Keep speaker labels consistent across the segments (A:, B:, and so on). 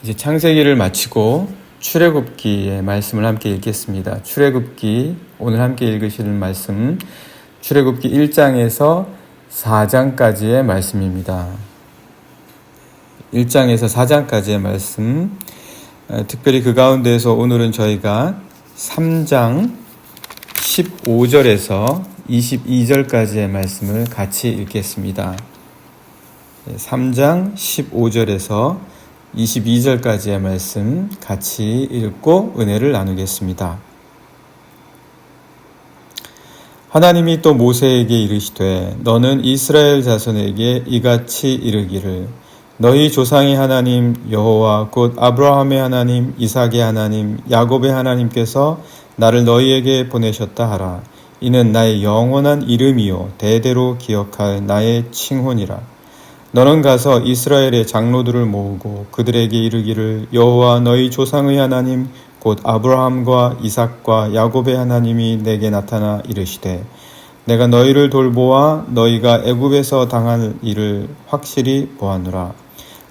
A: 이제 창세기를 마치고 출애굽기의 말씀을 함께 읽겠습니다. 출애굽기 오늘 함께 읽으시는 말씀 출애굽기 1장에서 4장까지의 말씀입니다. 1장에서 4장까지의 말씀, 특별히 그 가운데에서 오늘은 저희가 3장 15절에서 22절까지의 말씀을 같이 읽겠습니다. 3장 15절에서 22절까지의 말씀 같이 읽고 은혜를 나누겠습니다. 하나님이 또 모세에게 이르시되 너는 이스라엘 자손에게 이같이 이르기를 너희 조상의 하나님 여호와 곧 아브라함의 하나님 이삭의 하나님 야곱의 하나님께서 나를 너희에게 보내셨다 하라. 이는 나의 영원한 이름이요 대대로 기억할 나의 칭혼이라. 너는 가서 이스라엘의 장로들을 모으고 그들에게 이르기를 여호와 너희 조상의 하나님 곧 아브라함과 이삭과 야곱의 하나님이 내게 나타나 이르시되 내가 너희를 돌보아 너희가 애굽에서 당할 일을 확실히 보았노라.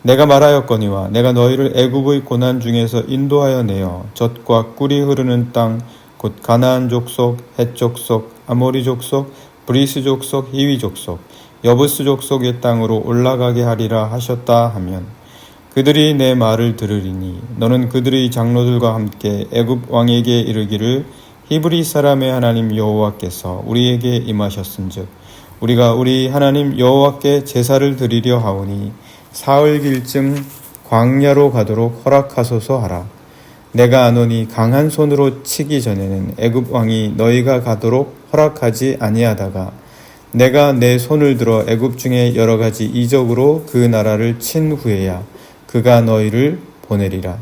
A: 내가 말하였거니와 내가 너희를 애굽의 고난 중에서 인도하여 내어 젖과 꿀이 흐르는 땅 곧 가나안 족속, 헷 족속, 아모리 족속, 브리스 족속, 히위 족속, 여부스 족속의 땅으로 올라가게 하리라 하셨다 하면 그들이 내 말을 들으리니 너는 그들의 장로들과 함께 애굽 왕에게 이르기를 히브리 사람의 하나님 여호와께서 우리에게 임하셨은즉 우리가 우리 하나님 여호와께 제사를 드리려 하오니 사흘길쯤 광야로 가도록 허락하소서 하라. 내가 아노니 강한 손으로 치기 전에는 애굽 왕이 너희가 가도록 허락하지 아니하다가 내가 내 손을 들어 애굽 중에 여러 가지 이적으로 그 나라를 친 후에야 그가 너희를 보내리라.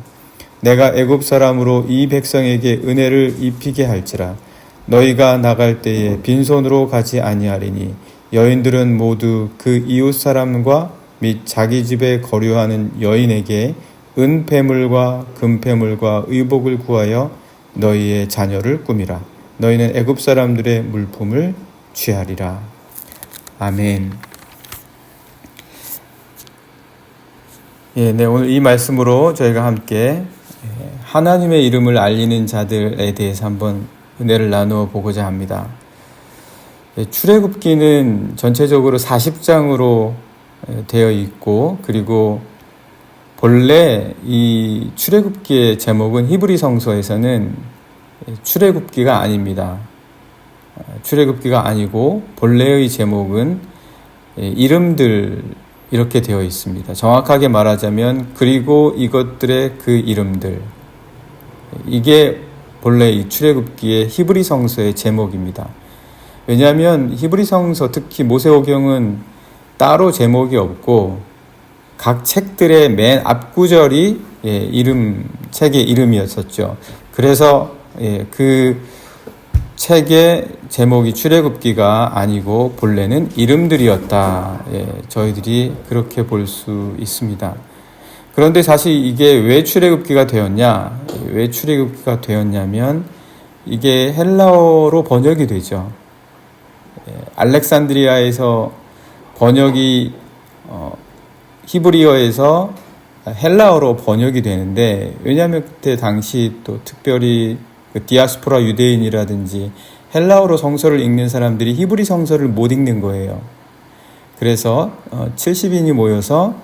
A: 내가 애굽 사람으로 이 백성에게 은혜를 입히게 할지라. 너희가 나갈 때에 빈손으로 가지 아니하리니 여인들은 모두 그 이웃 사람과 및 자기 집에 거류하는 여인에게 은폐물과 금폐물과 의복을 구하여 너희의 자녀를 꾸미라. 너희는 애굽 사람들의 물품을 취하리라. 아멘. 네, 오늘 이 말씀으로 저희가 함께 하나님의 이름을 알리는 자들에 대해서 한번 은혜를 나누어 보고자 합니다. 출애굽기는 전체적으로 40장으로 되어 있고 그리고 본래 이 출애굽기의 제목은 히브리 성서에서는 출애굽기가 아닙니다. 출애굽기가 아니고 본래의 제목은 이름들 이렇게 되어 있습니다. 정확하게 말하자면 그리고 이것들의 그 이름들, 이게 본래 이 출애굽기의 히브리 성서의 제목입니다. 왜냐하면 히브리 성서 특히 모세오경은 따로 제목이 없고 각 책들의 맨 앞구절이 책의 이름이었었죠. 그래서 그 책의 제목이 출애굽기가 아니고 본래는 이름들이었다. 저희들이 그렇게 볼 수 있습니다. 그런데 사실 이게 왜 출애굽기가 되었냐? 왜 출애굽기가 되었냐면 이게 헬라어로 번역이 되죠. 알렉산드리아에서 번역이 히브리어에서 헬라어로 번역이 되는데 왜냐하면 그때 당시 또 특별히 그 디아스포라 유대인이라든지 헬라어로 성서를 읽는 사람들이 히브리 성서를 못 읽는 거예요. 그래서 70인이 모여서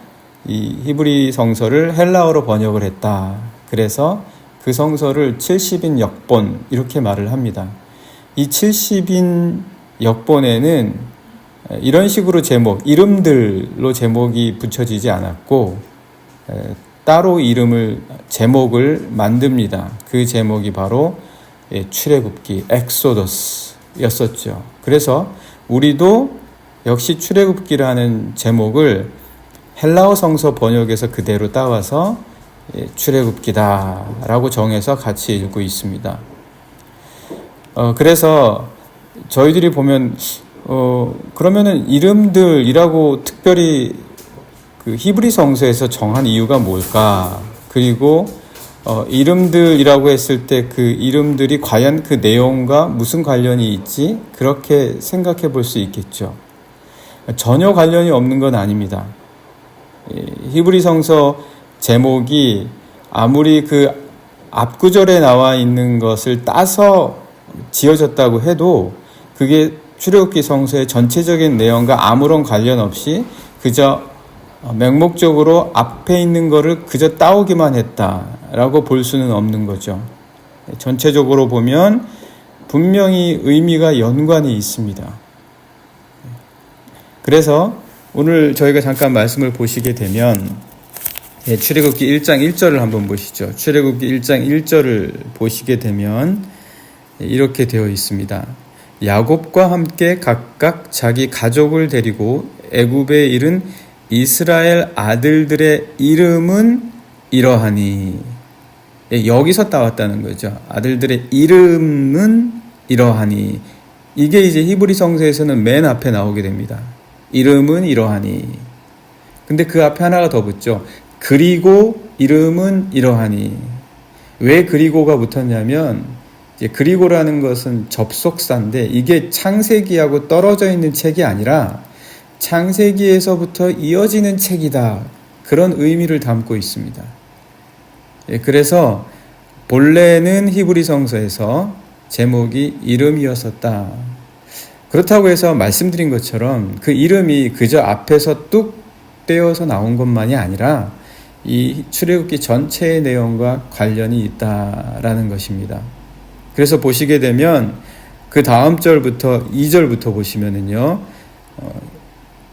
A: 이 히브리 성서를 헬라어로 번역을 했다. 그래서 그 성서를 70인 역본 이렇게 말을 합니다. 이 70인 역본에는 이런 식으로 이름들로 제목이 붙여지지 않았고 따로 제목을 만듭니다. 그 제목이 바로 출애굽기, 엑소더스였었죠. 그래서 우리도 역시 출애굽기라는 제목을 헬라어 성서 번역에서 그대로 따와서 출애굽기다라고 정해서 같이 읽고 있습니다. 그래서 저희들이 보면 그러면은 이름들이라고 특별히 그 히브리 성서에서 정한 이유가 뭘까? 그리고 이름들이라고 했을 때 그 이름들이 과연 그 내용과 무슨 관련이 있지? 그렇게 생각해 볼 수 있겠죠. 전혀 관련이 없는 건 아닙니다. 히브리 성서 제목이 아무리 그 앞구절에 나와 있는 것을 따서 지어졌다고 해도 그게 출애굽기 성서의 전체적인 내용과 아무런 관련 없이 그저 맹목적으로 앞에 있는 거를 그저 따오기만 했다라고 볼 수는 없는 거죠. 전체적으로 보면 분명히 의미가 연관이 있습니다. 그래서 오늘 저희가 잠깐 말씀을 보시게 되면 출애굽기 1장 1절을 한번 보시죠. 출애굽기 1장 1절을 보시게 되면 이렇게 되어 있습니다. 야곱과 함께 각각 자기 가족을 데리고 애굽에 이른 이스라엘 아들들의 이름은 이러하니. 여기서 따왔다는 거죠. 아들들의 이름은 이러하니. 이게 이제 히브리 성서에서는 맨 앞에 나오게 됩니다. 이름은 이러하니. 근데 그 앞에 하나가 더 붙죠. 그리고 이름은 이러하니. 왜 그리고가 붙었냐면 이제 그리고라는 것은 접속사인데 이게 창세기하고 떨어져 있는 책이 아니라 창세기에서부터 이어지는 책이다. 그런 의미를 담고 있습니다. 그래서 본래는 히브리 성서에서 제목이 이름이었었다. 그렇다고 해서 말씀드린 것처럼 그 이름이 그저 앞에서 뚝 떼어서 나온 것만이 아니라 이 출애굽기 전체의 내용과 관련이 있다라는 것입니다. 그래서 보시게 되면 그 다음 절부터 2절부터 보시면은요,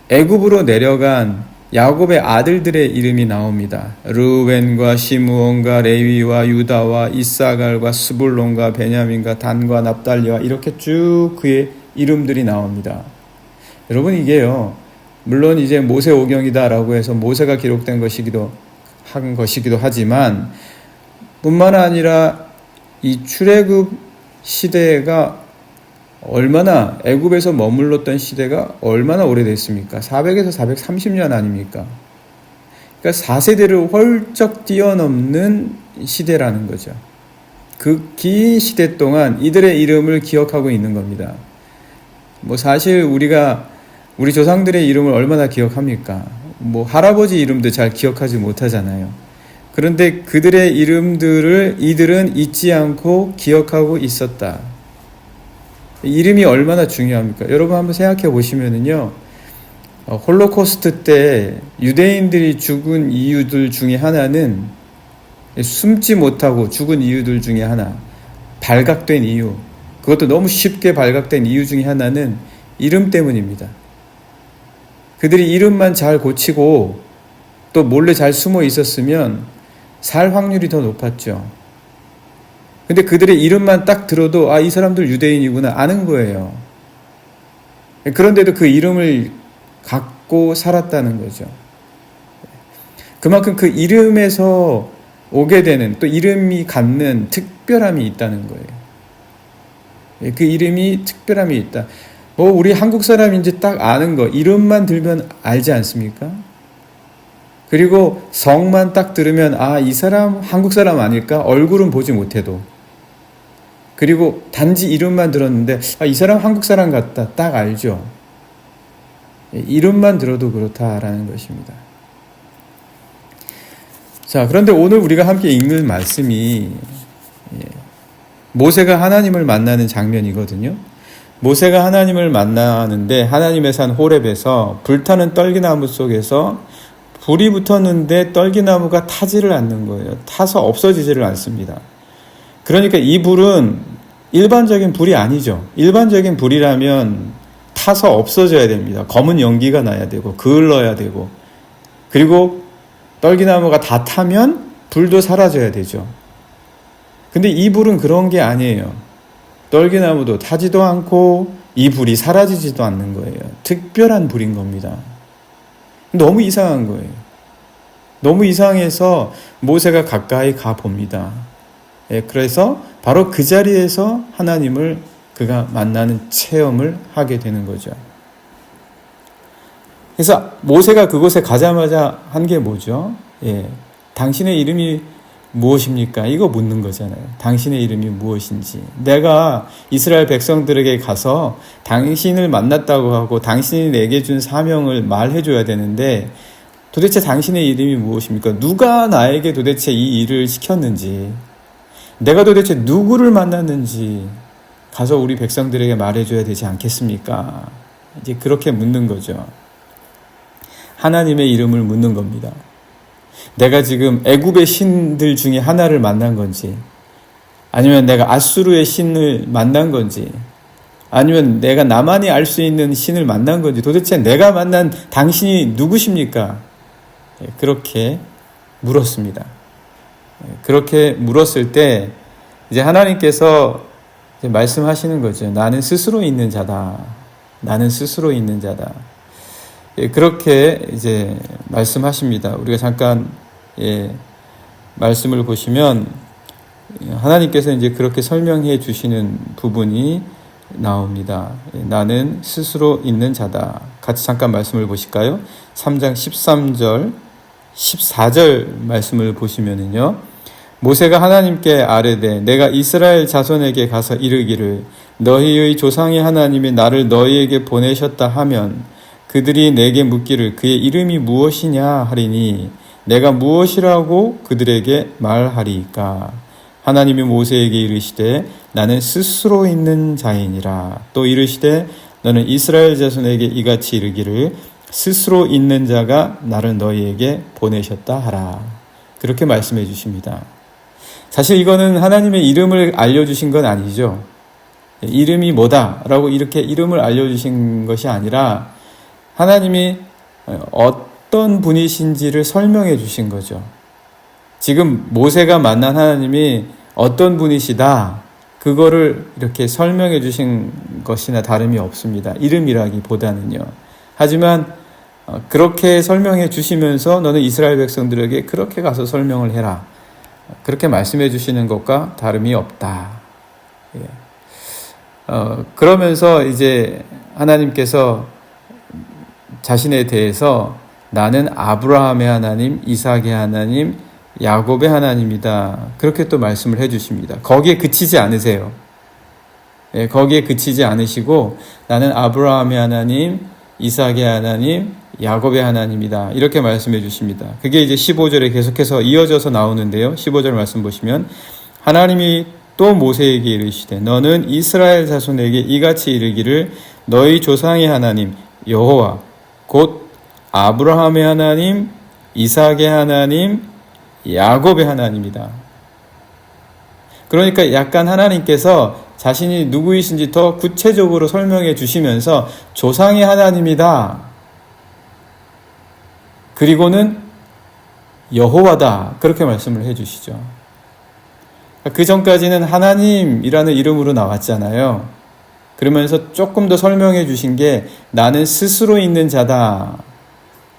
A: 애굽으로 내려간 야곱의 아들들의 이름이 나옵니다. 르우벤과 시므온과 레위와 유다와 이사갈과 스불론과 베냐민과 단과 납달리와 이렇게 쭉 그의 이름들이 나옵니다. 여러분 이게요, 물론 이제 모세오경이다라고 해서 모세가 기록된 것이기도 하지만 뿐만 아니라 이 출애굽 시대가 얼마나 애굽에서 머물렀던 시대가 얼마나 오래됐습니까? 400에서 430년 아닙니까? 그러니까 4세대를 훌쩍 뛰어넘는 시대라는 거죠. 그 긴 시대 동안 이들의 이름을 기억하고 있는 겁니다. 뭐 사실 우리 조상들의 이름을 얼마나 기억합니까? 뭐 할아버지 이름도 잘 기억하지 못하잖아요. 그런데 그들의 이름들을 이들은 잊지 않고 기억하고 있었다. 이름이 얼마나 중요합니까? 여러분 한번 생각해 보시면은요, 홀로코스트 때 유대인들이 죽은 이유들 중에 하나는 숨지 못하고 죽은 이유들 중에 하나, 발각된 이유, 그것도 너무 쉽게 발각된 이유 중에 하나는 이름 때문입니다. 그들이 이름만 잘 고치고 또 몰래 잘 숨어 있었으면 살 확률이 더 높았죠. 근데 그들의 이름만 딱 들어도 이 사람들 유대인이구나 아는 거예요. 그런데도 그 이름을 갖고 살았다는 거죠. 그만큼 그 이름에서 오게 되는, 또 이름이 갖는 특별함이 있다는 거예요. 그 이름이 특별함이 있다. 우리 한국 사람인지 딱 아는 거, 이름만 들면 알지 않습니까? 그리고 성만 딱 들으면 이 사람 한국 사람 아닐까? 얼굴은 보지 못해도. 그리고 단지 이름만 들었는데 이 사람 한국 사람 같다. 딱 알죠. 이름만 들어도 그렇다라는 것입니다. 자, 그런데 오늘 우리가 함께 읽는 말씀이 모세가 하나님을 만나는 장면이거든요. 모세가 하나님을 만나는데 하나님의 산 호렙에서 불타는 떨기나무 속에서 불이 붙었는데 떨기나무가 타지를 않는 거예요. 타서 없어지지를 않습니다. 그러니까 이 불은 일반적인 불이 아니죠. 일반적인 불이라면 타서 없어져야 됩니다. 검은 연기가 나야 되고 그을러야 되고, 그리고 떨기나무가 다 타면 불도 사라져야 되죠. 근데 이 불은 그런 게 아니에요. 떨기나무도 타지도 않고 이 불이 사라지지도 않는 거예요. 특별한 불인 겁니다. 너무 이상한 거예요. 너무 이상해서 모세가 가까이 가봅니다. 그래서 바로 그 자리에서 하나님을 그가 만나는 체험을 하게 되는 거죠. 그래서 모세가 그곳에 가자마자 한 게 뭐죠? 당신의 이름이 무엇입니까? 이거 묻는 거잖아요. 당신의 이름이 무엇인지. 내가 이스라엘 백성들에게 가서 당신을 만났다고 하고 당신이 내게 준 사명을 말해줘야 되는데 도대체 당신의 이름이 무엇입니까? 누가 나에게 도대체 이 일을 시켰는지, 내가 도대체 누구를 만났는지 가서 우리 백성들에게 말해줘야 되지 않겠습니까? 이제 그렇게 묻는 거죠. 하나님의 이름을 묻는 겁니다. 내가 지금 애굽의 신들 중에 하나를 만난 건지, 아니면 내가 아수르의 신을 만난 건지, 아니면 내가 나만이 알 수 있는 신을 만난 건지, 도대체 내가 만난 당신이 누구십니까? 그렇게 물었습니다. 그렇게 물었을 때 이제 하나님께서 이제 말씀하시는 거죠. 나는 스스로 있는 자다. 나는 스스로 있는 자다. 그렇게 이제 말씀하십니다. 우리가 잠깐 말씀을 보시면 하나님께서 이제 그렇게 설명해 주시는 부분이 나옵니다. 나는 스스로 있는 자다. 같이 잠깐 말씀을 보실까요? 3장 13절, 14절 말씀을 보시면은요. 모세가 하나님께 아뢰되 내가 이스라엘 자손에게 가서 이르기를 너희의 조상의 하나님이 나를 너희에게 보내셨다 하면 그들이 내게 묻기를 그의 이름이 무엇이냐 하리니 내가 무엇이라고 그들에게 말하리이까. 하나님이 모세에게 이르시되 나는 스스로 있는 자이니라. 또 이르시되 너는 이스라엘 자손에게 이같이 이르기를 스스로 있는 자가 나를 너희에게 보내셨다 하라. 그렇게 말씀해 주십니다. 사실 이거는 하나님의 이름을 알려주신 건 아니죠. 이름이 뭐다라고 이렇게 이름을 알려주신 것이 아니라 하나님이 어떤 분이신지를 설명해 주신 거죠. 지금 모세가 만난 하나님이 어떤 분이시다, 그거를 이렇게 설명해 주신 것이나 다름이 없습니다. 이름이라기보다는요. 하지만 그렇게 설명해 주시면서 너는 이스라엘 백성들에게 그렇게 가서 설명을 해라, 그렇게 말씀해 주시는 것과 다름이 없다. 그러면서 이제 하나님께서 자신에 대해서 나는 아브라함의 하나님, 이삭의 하나님, 야곱의 하나님이다. 그렇게 또 말씀을 해주십니다. 거기에 그치지 않으세요. 거기에 그치지 않으시고 나는 아브라함의 하나님, 이삭의 하나님, 야곱의 하나님이다. 이렇게 말씀해 주십니다. 그게 이제 15절에 계속해서 이어져서 나오는데요. 15절 말씀 보시면 하나님이 또 모세에게 이르시되 너는 이스라엘 자손에게 이같이 이르기를 너희 조상의 하나님 여호와 곧 아브라함의 하나님, 이삭의 하나님, 야곱의 하나님이다. 그러니까 약간 하나님께서 자신이 누구이신지 더 구체적으로 설명해 주시면서 조상의 하나님이다. 그리고는 여호와다. 그렇게 말씀을 해 주시죠. 그 전까지는 하나님이라는 이름으로 나왔잖아요. 그러면서 조금 더 설명해 주신 게 나는 스스로 있는 자다.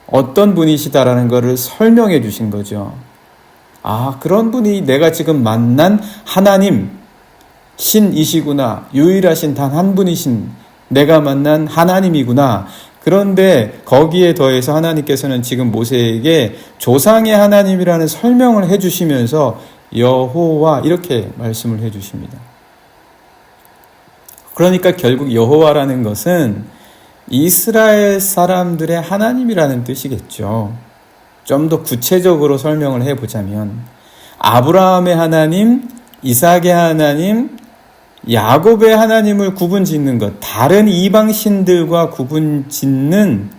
A: 어떤 분이시다라는 것을 설명해 주신 거죠. 아, 그런 분이 내가 지금 만난 하나님, 신이시구나. 유일하신 단 한 분이신 내가 만난 하나님이구나. 그런데 거기에 더해서 하나님께서는 지금 모세에게 조상의 하나님이라는 설명을 해주시면서 여호와 이렇게 말씀을 해주십니다. 그러니까 결국 여호와라는 것은 이스라엘 사람들의 하나님이라는 뜻이겠죠. 좀 더 구체적으로 설명을 해보자면 아브라함의 하나님, 이삭의 하나님, 야곱의 하나님을 구분짓는 것, 다른 이방신들과 구분짓는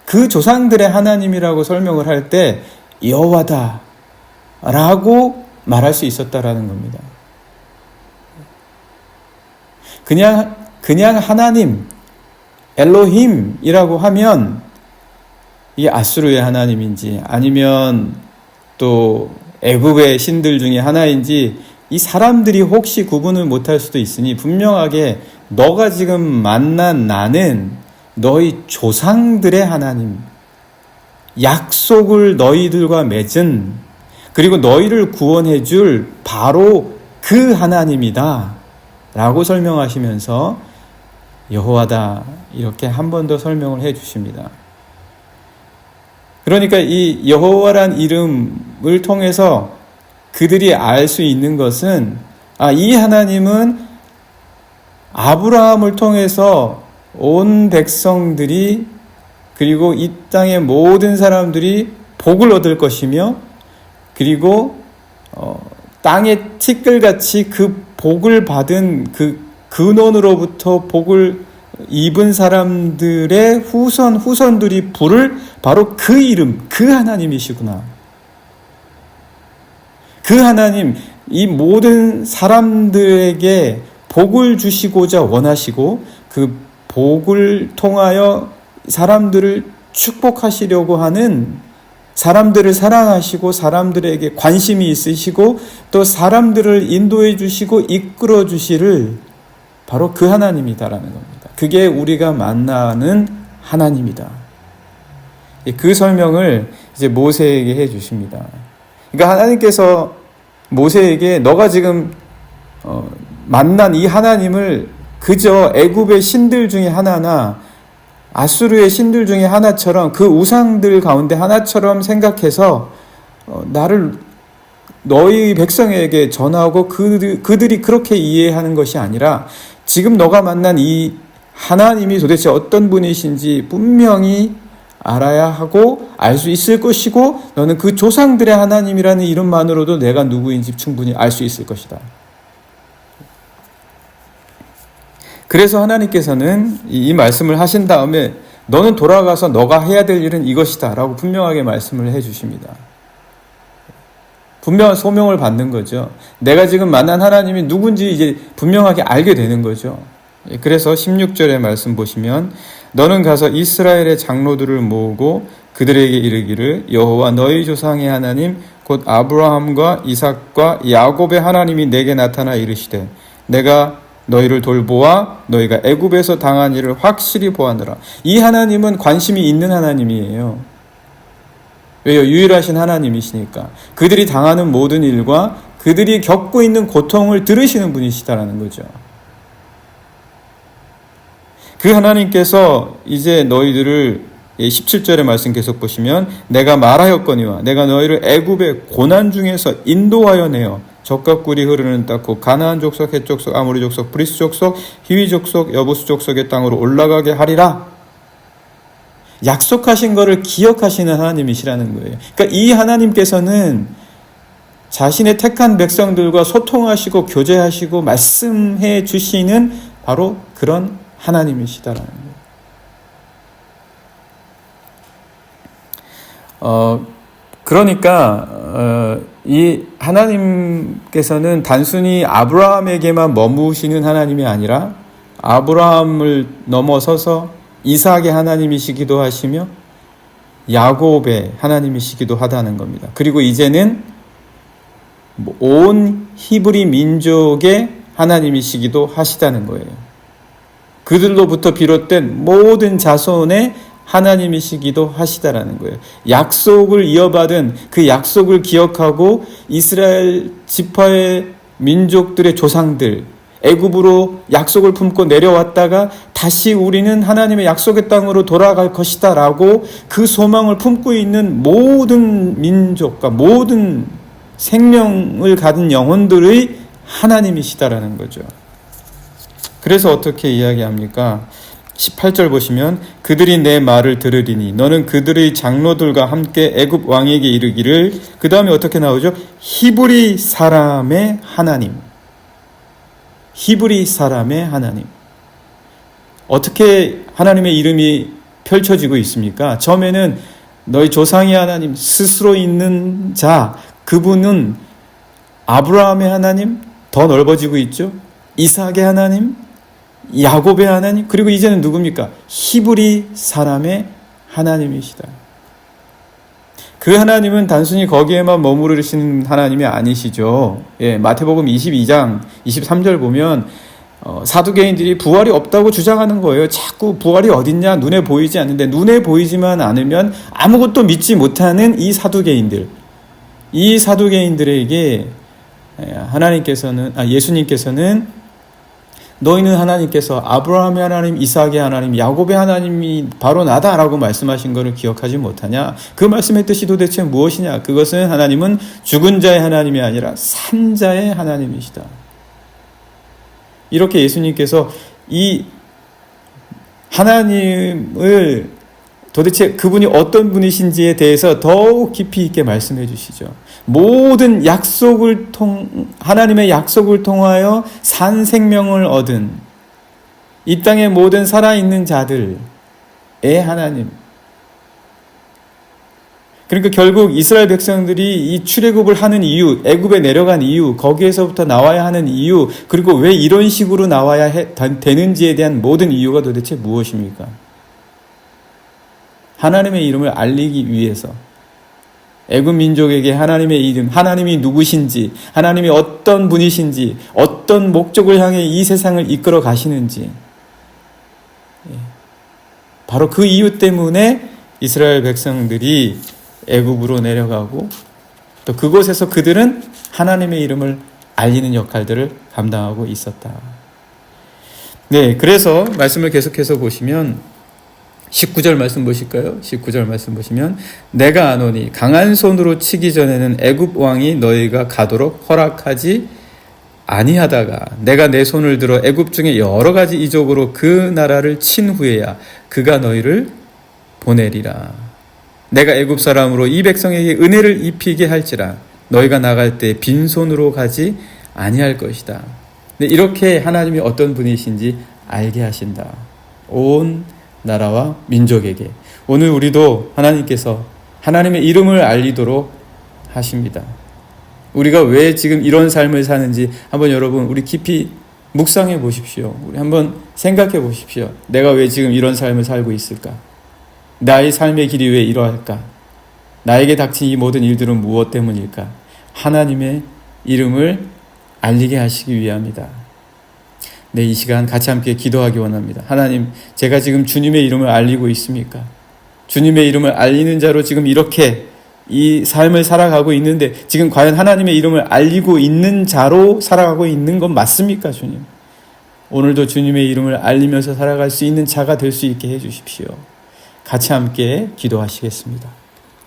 A: 그 조상들의 하나님이라고 설명을 할 때 여호와다 라고 말할 수 있었다라는 겁니다. 그냥 하나님, 엘로힘이라고 하면 이게 아수르의 하나님인지 아니면 또 애굽의 신들 중에 하나인지 이 사람들이 혹시 구분을 못할 수도 있으니 분명하게 너가 지금 만난 나는 너희 조상들의 하나님, 약속을 너희들과 맺은, 그리고 너희를 구원해 줄 바로 그 하나님이다 라고 설명하시면서 여호와다 이렇게 한 번 더 설명을 해 주십니다. 그러니까 이 여호와란 이름을 통해서 그들이 알 수 있는 것은 이 하나님은 아브라함을 통해서 온 백성들이 그리고 이 땅의 모든 사람들이 복을 얻을 것이며, 그리고 땅의 티끌같이 그 복을 받은 그 근원으로부터 복을 입은 사람들의 후손들이 부를 바로 그 이름, 그 하나님이시구나. 그 하나님, 이 모든 사람들에게 복을 주시고자 원하시고, 그 복을 통하여 사람들을 축복하시려고 하는, 사람들을 사랑하시고 사람들에게 관심이 있으시고 또 사람들을 인도해 주시고 이끌어 주시를 바로 그 하나님이다라는 겁니다. 그게 우리가 만나는 하나님이다. 그 설명을 이제 모세에게 해 주십니다. 그러니까 하나님께서 모세에게 너가 지금 만난 이 하나님을 그저 애굽의 신들 중에 하나나 아수르의 신들 중에 하나처럼, 그 우상들 가운데 하나처럼 생각해서 나를 너희 백성에게 전하고 그들이 그렇게 이해하는 것이 아니라, 지금 너가 만난 이 하나님이 도대체 어떤 분이신지 분명히 알아야 하고 알 수 있을 것이고, 너는 그 조상들의 하나님이라는 이름만으로도 내가 누구인지 충분히 알 수 있을 것이다. 그래서 하나님께서는 이 말씀을 하신 다음에 너는 돌아가서 너가 해야 될 일은 이것이다 라고 분명하게 말씀을 해 주십니다. 분명한 소명을 받는 거죠. 내가 지금 만난 하나님이 누군지 이제 분명하게 알게 되는 거죠. 그래서 16절의 말씀 보시면, 너는 가서 이스라엘의 장로들을 모으고 그들에게 이르기를, 여호와 너희 조상의 하나님 곧 아브라함과 이삭과 야곱의 하나님이 내게 나타나 이르시되, 내가 너희를 돌보아 너희가 애굽에서 당한 일을 확실히 보았느라. 이 하나님은 관심이 있는 하나님이에요. 왜요? 유일하신 하나님이시니까. 그들이 당하는 모든 일과 그들이 겪고 있는 고통을 들으시는 분이시다라는 거죠. 그 하나님께서 이제 너희들을 17절의 말씀 계속 보시면, 내가 말하였거니와 내가 너희를 애굽의 고난 중에서 인도하여 내어 젖과 꿀이 흐르는 땅 곧 가나안 족속, 헷 족속, 아모리 족속, 브리스 족속, 히위 족속, 여부스 족속의 땅으로 올라가게 하리라. 약속하신 것을 기억하시는 하나님이시라는 거예요. 그러니까 이 하나님께서는 자신의 택한 백성들과 소통하시고 교제하시고 말씀해 주시는 바로 그런 하나님이시다라는 거예요. 그러니까 이 하나님께서는 단순히 아브라함에게만 머무시는 하나님이 아니라 아브라함을 넘어서서 이삭의 하나님이시기도 하시며 야곱의 하나님이시기도 하다는 겁니다. 그리고 이제는 온 히브리 민족의 하나님이시기도 하시다는 거예요. 그들로부터 비롯된 모든 자손의 하나님이시기도 하시다라는 거예요. 약속을 이어받은 그 약속을 기억하고 이스라엘 지파의 민족들의 조상들, 애굽으로 약속을 품고 내려왔다가 다시 우리는 하나님의 약속의 땅으로 돌아갈 것이다 라고 그 소망을 품고 있는 모든 민족과 모든 생명을 가진 영혼들의 하나님이시다라는 거죠. 그래서 어떻게 이야기합니까? 18절 보시면, 그들이 내 말을 들으리니 너는 그들의 장로들과 함께 애굽 왕에게 이르기를, 그 다음에 어떻게 나오죠? 히브리 사람의 하나님. 히브리 사람의 하나님. 어떻게 하나님의 이름이 펼쳐지고 있습니까? 처음에는 너희 조상의 하나님, 스스로 있는 자, 그분은 아브라함의 하나님, 더 넓어지고 있죠. 이삭의 하나님, 야곱의 하나님, 그리고 이제는 누굽니까? 히브리 사람의 하나님이시다. 그 하나님은 단순히 거기에만 머무르시는 하나님이 아니시죠. 마태복음 22장 23절 보면 사두개인들이 부활이 없다고 주장하는 거예요. 자꾸 부활이 어딨냐, 눈에 보이지 않는데, 눈에 보이지만 않으면 아무것도 믿지 못하는 이 사두개인들에게 예수님께서는 너희는 하나님께서 아브라함의 하나님, 이삭의 하나님, 야곱의 하나님이 바로 나다라고 말씀하신 것을 기억하지 못하냐? 그 말씀의 뜻이 도대체 무엇이냐? 그것은 하나님은 죽은 자의 하나님이 아니라 산 자의 하나님이시다. 이렇게 예수님께서 이 하나님을 도대체 그분이 어떤 분이신지에 대해서 더욱 깊이 있게 말씀해 주시죠. 모든 하나님의 약속을 통하여 산 생명을 얻은 이 땅의 모든 살아있는 자들의 하나님. 그러니까 결국 이스라엘 백성들이 이 출애굽을 하는 이유, 애굽에 내려간 이유, 거기에서부터 나와야 하는 이유, 그리고 왜 이런 식으로 나와야 되는지에 대한 모든 이유가 도대체 무엇입니까? 하나님의 이름을 알리기 위해서 애굽 민족에게 하나님의 이름, 하나님이 누구신지, 하나님이 어떤 분이신지, 어떤 목적을 향해 이 세상을 이끌어 가시는지, 바로 그 이유 때문에 이스라엘 백성들이 애굽으로 내려가고 또 그곳에서 그들은 하나님의 이름을 알리는 역할들을 감당하고 있었다. 네, 그래서 말씀을 계속해서 보시면 19절 말씀 보실까요? 19절 말씀 보시면 내가 아노니 강한 손으로 치기 전에는 애굽 왕이 너희가 가도록 허락하지 아니하다가 내가 내 손을 들어 애굽 중에 여러 가지 이족으로 그 나라를 친 후에야 그가 너희를 보내리라. 내가 애굽 사람으로 이 백성에게 은혜를 입히게 할지라 너희가 나갈 때 빈손으로 가지 아니할 것이다. 네, 이렇게 하나님이 어떤 분이신지 알게 하신다. 온 나라와 민족에게. 오늘 우리도 하나님께서 하나님의 이름을 알리도록 하십니다. 우리가 왜 지금 이런 삶을 사는지 한번 여러분 우리 깊이 묵상해 보십시오. 우리 한번 생각해 보십시오. 내가 왜 지금 이런 삶을 살고 있을까? 나의 삶의 길이 왜 이러할까? 나에게 닥친 이 모든 일들은 무엇 때문일까? 하나님의 이름을 알리게 하시기 위함이다. 네, 이 시간 같이 함께 기도하기 원합니다. 하나님, 제가 지금 주님의 이름을 알리고 있습니까? 주님의 이름을 알리는 자로 지금 이렇게 이 삶을 살아가고 있는데 지금 과연 하나님의 이름을 알리고 있는 자로 살아가고 있는 건 맞습니까, 주님? 오늘도 주님의 이름을 알리면서 살아갈 수 있는 자가 될 수 있게 해주십시오. 같이 함께 기도하시겠습니다.